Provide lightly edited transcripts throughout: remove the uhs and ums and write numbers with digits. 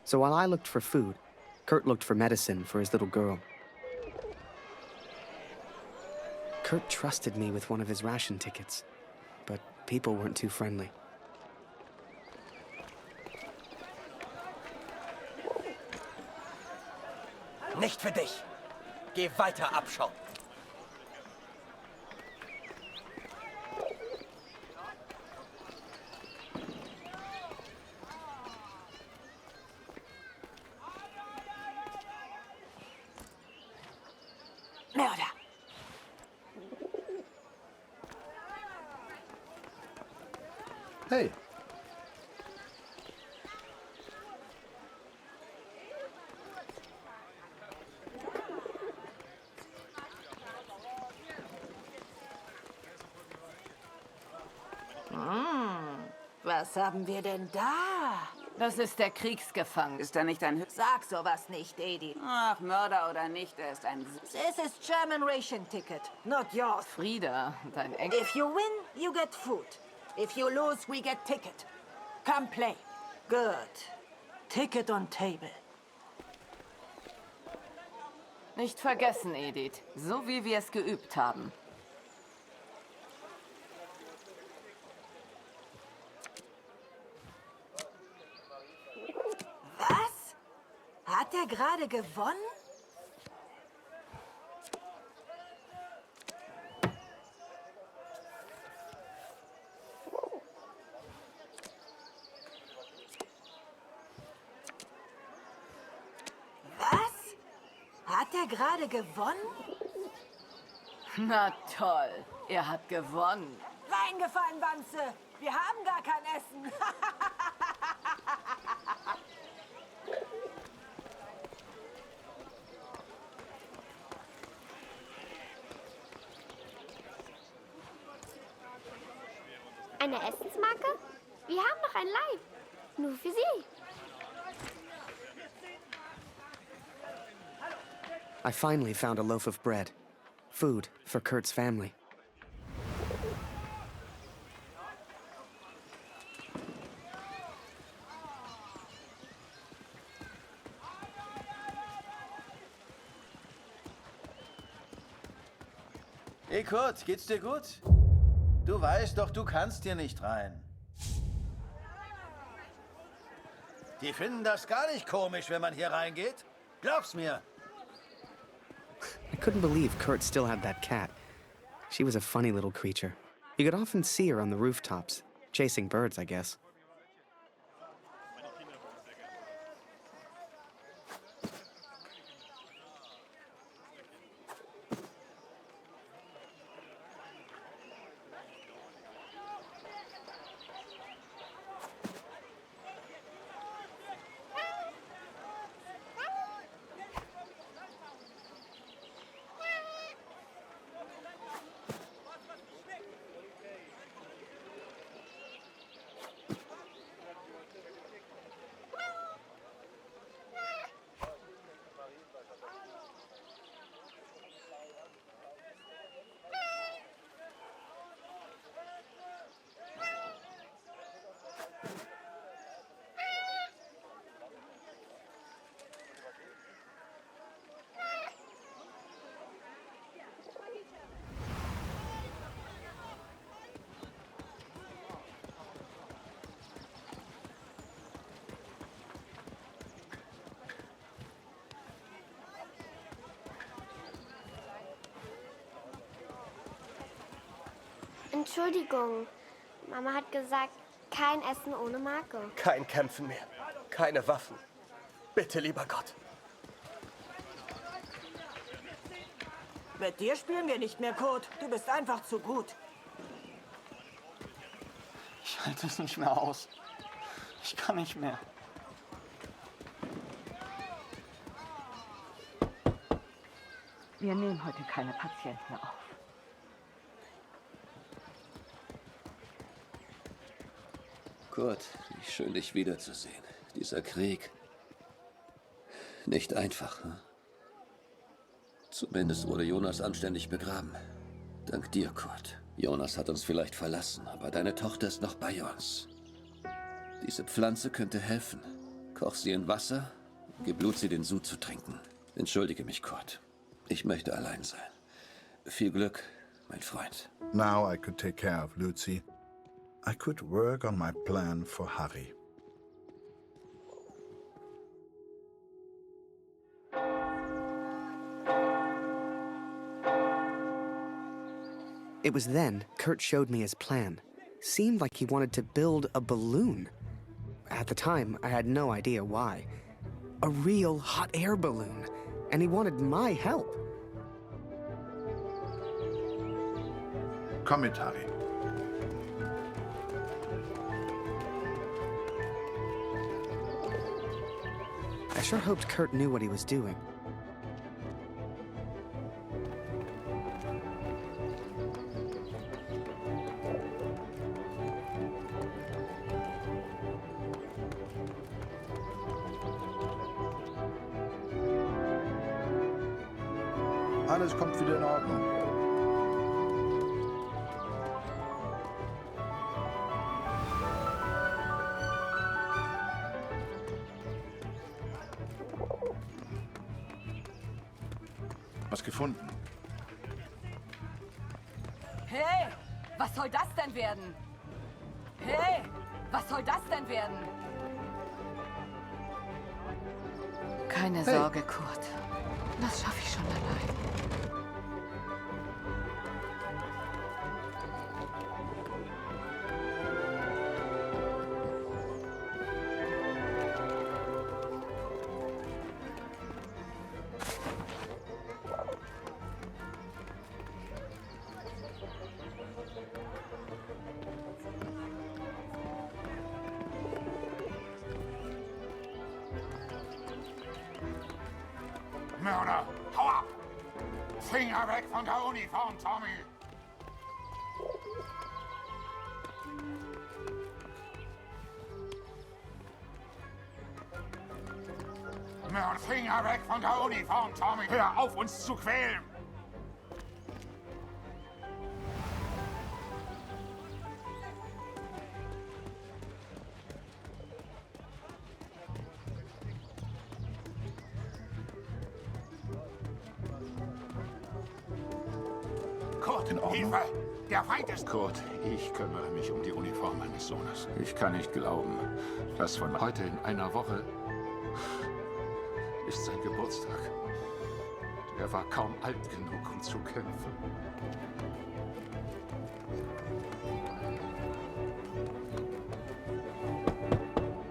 So while I looked for food, Kurt looked for medicine for his little girl. Kurt trusted me with one of his ration tickets, but people weren't too friendly. Nicht für dich. Geh weiter, Abschau. Mörder! Hey. Was haben wir denn da? Das ist der Kriegsgefangene. Ist er nicht ein... Sag sowas nicht, Edith. Ach, Mörder oder nicht, er ist ein... This is German ration ticket, not yours. Frieda, dein Enkel... If you win, you get food. If you lose, we get ticket. Come play. Good. Ticket on table. Nicht vergessen, Edith. So wie wir es geübt haben. Was? Hat er gerade gewonnen? Was? Hat er gerade gewonnen? Na toll, er hat gewonnen. Reingefallen, Wanze! Wir haben gar kein Essen! Eine Essensmarke? Wir haben noch ein Leib. Nur für Sie. I finally found a loaf of bread. Food for Kurt's family. Hey Kurt, geht's dir gut? Du weißt doch, du kannst hier nicht rein. Die finden das gar nicht komisch, wenn man hier reingeht. Glaub's mir. I couldn't believe Kurt still had that cat. She was a funny little creature. You could often see her on the rooftops, chasing birds, I guess. Entschuldigung. Mama hat gesagt, kein Essen ohne Marke. Kein Kämpfen mehr. Keine Waffen. Bitte, lieber Gott. Mit dir spielen wir nicht mehr, Kurt. Du bist einfach zu gut. Ich halte es nicht mehr aus. Ich kann nicht mehr. Wir nehmen heute keine Patienten auf. Kurt, wie schön, dich wiederzusehen. Dieser Krieg. Nicht einfach, hm? Zumindest wurde Jonas anständig begraben. Dank dir, Kurt. Jonas hat uns vielleicht verlassen, aber deine Tochter ist noch bei uns. Diese Pflanze könnte helfen. Koch sie in Wasser, gib Lucy den Sud zu trinken. Entschuldige mich, Kurt. Ich möchte allein sein. Viel Glück, mein Freund. Now I could take care of Lucy. I could work on my plan for Harry. It was then Kurt showed me his plan. Seemed like he wanted to build a balloon. At the time, I had no idea why. A real hot air balloon. And he wanted my help. Kommentare. I sure hoped Kurt knew what he was doing. Alles kommt wieder in Ordnung. Was gefunden? Hey, was soll das denn werden? Hey, was soll das denn werden? Keine Sorge, Kurt. Das schaffe ich schon allein. Mörder, hau ab! Finger weg von der Uniform, Tommy! Mörder, Finger weg von der Uniform, Tommy! Hör auf, uns zu quälen! Kurt, Hilfe! Der Feind ist... Kurt, ich kümmere mich um die Uniform meines Sohnes. Ich kann nicht glauben, dass von heute in einer Woche ist sein Geburtstag. Er war kaum alt genug, um zu kämpfen.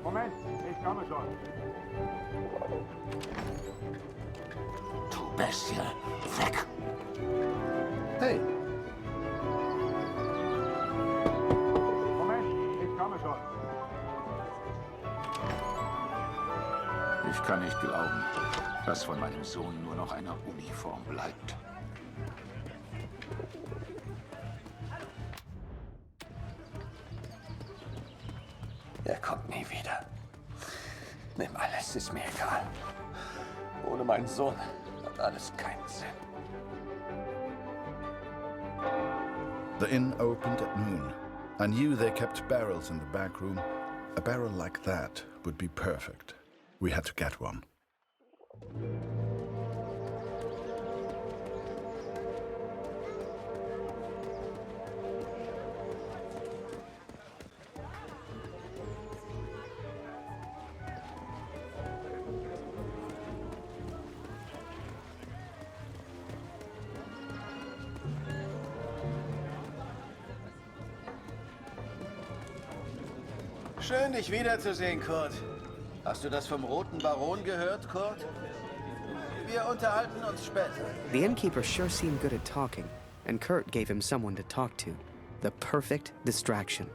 Moment, ich komme schon. Du Bestie, weg! Hey, Moment, ich komme schon. Ich kann nicht glauben, dass von meinem Sohn nur noch eine Uniform bleibt. Er kommt nie wieder. Nimm alles, ist mir egal. Ohne meinen Sohn hat alles keinen Sinn. the inn opened at noon. I knew they kept barrels in the back room. A barrel like that would be perfect. We had to get one. Schön, dich wiederzusehen, Kurt. Hast du das vom Roten Baron gehört, Kurt? Wir unterhalten uns später. The innkeeper sure seemed good at talking, and Kurt gave him someone to talk to. The perfect distraction.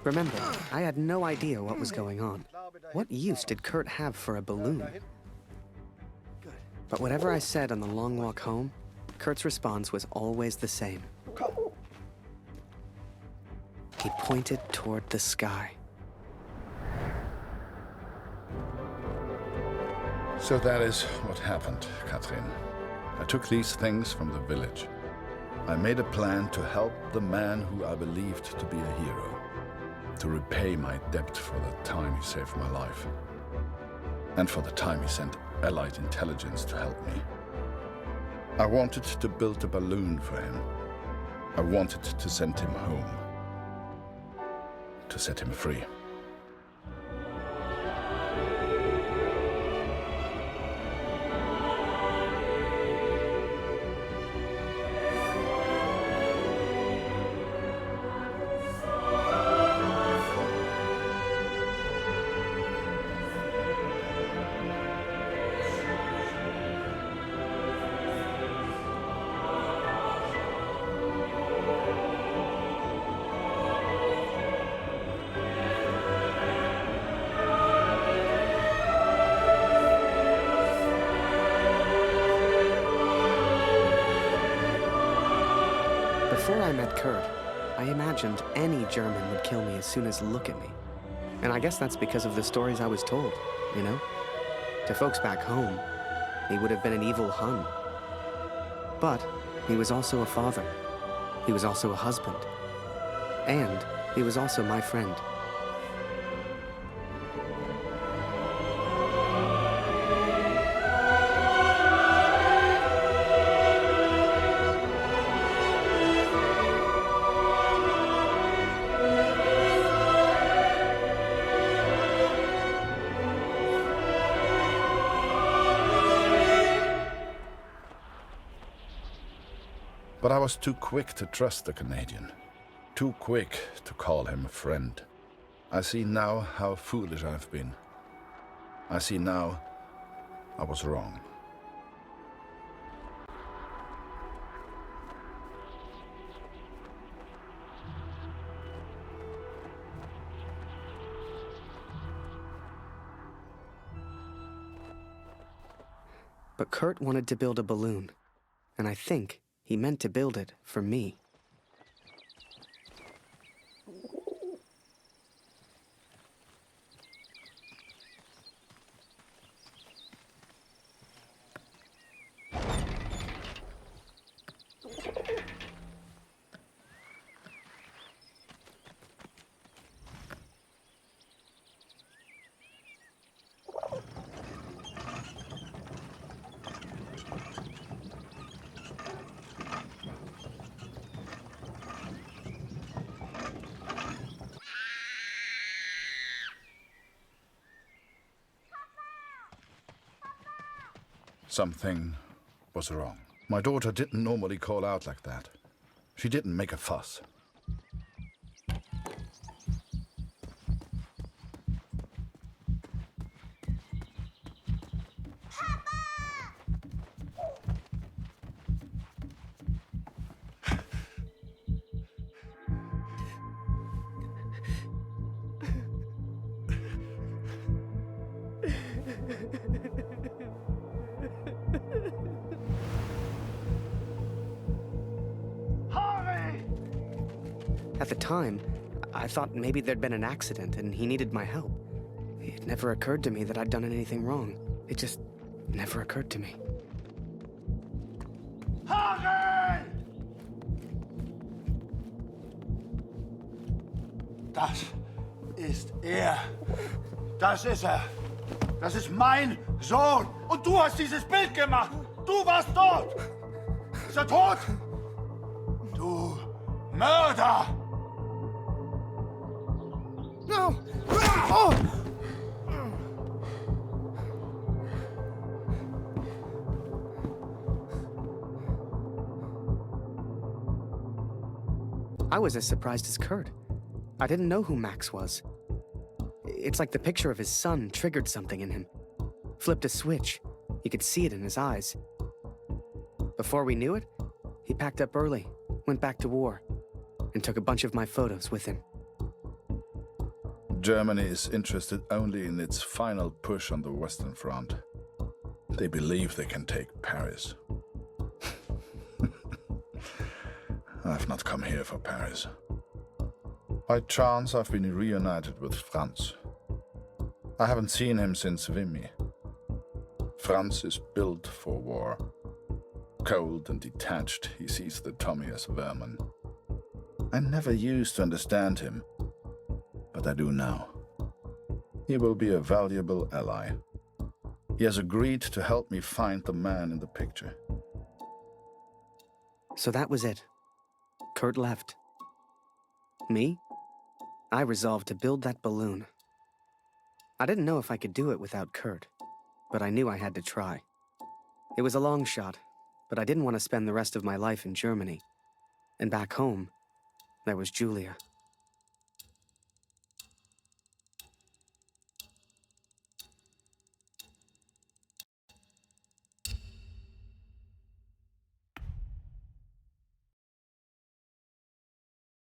Remember, I had no idea what was going on. What use did Kurt have for a balloon? But whatever I said on the long walk home, Kurt's response was always the same. He pointed toward the sky. So that is what happened, Catherine. I took these things from the village. I made a plan to help the man who I believed to be a hero, to repay my debt for the time he saved my life, and for the time he sent Allied intelligence to help me. I wanted to build a balloon for him. I wanted to send him home, to set him free. Before I met Kurt, I imagined any German would kill me as soon as look at me. And I guess that's because of the stories I was told, you know? To folks back home, he would have been an evil Hun. But he was also a father. He was also a husband. And he was also my friend. But I was too quick to trust the Canadian, too quick to call him a friend. I see now how foolish I've been. I see now I was wrong. But Kurt wanted to build a balloon, and I think he meant to build it for me. Something was wrong. My daughter didn't normally call out like that. She didn't make a fuss. At the time, I thought maybe there'd been an accident and he needed my help. It never occurred to me that I'd done anything wrong. It just never occurred to me. Harry! Das ist er. Das ist er. Das ist mein Sohn. Und du hast dieses Bild gemacht. Du warst dort. Ist er tot? Du Mörder! No! Oh! I was as surprised as Kurt. I didn't know who Max was. It's like the picture of his son triggered something in him. Flipped a switch. You could see it in his eyes. Before we knew it, he packed up early, went back to war, and took a bunch of my photos with him. Germany is interested only in its final push on the Western Front. They believe they can take Paris. I've not come here for Paris. By chance, I've been reunited with Franz. I haven't seen him since Vimy. Franz is built for war. Cold and detached, he sees the Tommy as vermin. I never used to understand him, but I do now. He will be a valuable ally. He has agreed to help me find the man in the picture. So that was it. Kurt left. Me? I resolved to build that balloon. I didn't know if I could do it without Kurt, but I knew I had to try. It was a long shot, but I didn't want to spend the rest of my life in Germany. And back home, there was Julia.